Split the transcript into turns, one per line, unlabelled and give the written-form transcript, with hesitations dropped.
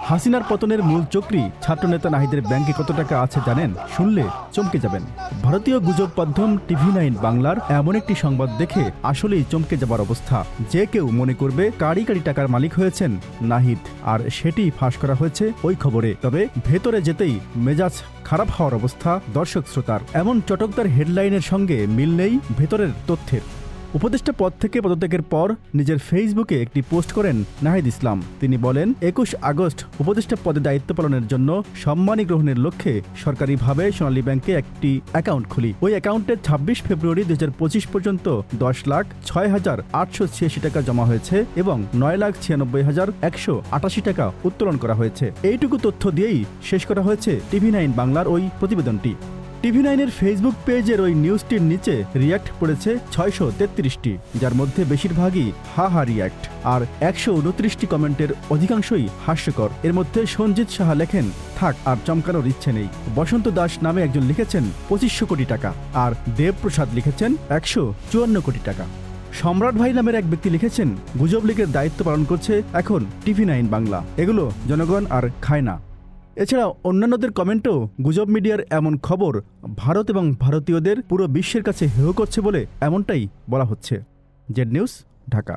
হাসিনার পতনের মূল চক্রী ছাত্রনেতা নাহিদের ব্যাংকে কত টাকা আছে জানেন? শুনলে চমকে যাবেন। ভারতীয় গুজব মাধ্যম TV9 বাংলার এমন একটি সংবাদ দেখে আসলেই চমকে যাবার অবস্থা। যে কেউ মনে করবে কারি কারি টাকার মালিক হয়েছেন নাহিদ, আর সেটি ফাঁস করা হয়েছে ওই খবরে। তবে ভেতরে যেতেই মেজাজ খারাপ হওয়ার অবস্থা দর্শক শ্রোতার। এমন চটকদার হেডলাইনের সঙ্গে মিল নেই ভেতরের তথ্যের। উপদেষ্টা পদ থেকে পদত্যাগের পর নিজের ফেসবুকে একটি পোস্ট করেন নাহিদ ইসলাম। তিনি বলেন, 21 আগস্ট উপদেষ্টা পদে দায়িত্ব পালনের জন্য সম্মানী গ্রহণের লক্ষ্যে সরকারিভাবে সোনালী ব্যাংকে একটি অ্যাকাউন্ট খুলি। ওই অ্যাকাউন্টে 26 ফেব্রুয়ারি 2025 পর্যন্ত 10,06,886 টাকা জমা হয়েছে এবং 9,96,188 টাকা উত্তোলন করা হয়েছে। এইটুকু তথ্য দিয়েই শেষ করা হয়েছে TV9 বাংলার ওই প্রতিবেদনটি। TV9-এর ফেসবুক পেজের ওই নিউজটির নিচে রিয়্যাক্ট পড়েছে 633টি, যার মধ্যে বেশিরভাগই হা রিয়্যাক্ট, আর 129টি কমেন্টের অধিকাংশই হাস্যকর। এর মধ্যে সঞ্জিত সাহা লেখেন, থাক আর চমকানোর ইচ্ছে নেই। বসন্ত দাস নামে একজন লিখেছেন 2500 কোটি টাকা, আর দেবপ্রসাদ লিখেছেন 154 কোটি টাকা। সম্রাট ভাই নামের এক ব্যক্তি লিখেছেন, গুজব লীগের দায়িত্ব পালন করছে এখন TV9 বাংলা, এগুলো জনগণ আর খায় না। এছাড়া অন্যান্যদের কমেন্টও গুজব মিডিয়ার এমন খবর ভারত এবং ভারতীয়দের পুরো বিশ্বের কাছে হেয় করছে বলে এমনটাই বলা হচ্ছে। Z news, Dhaka.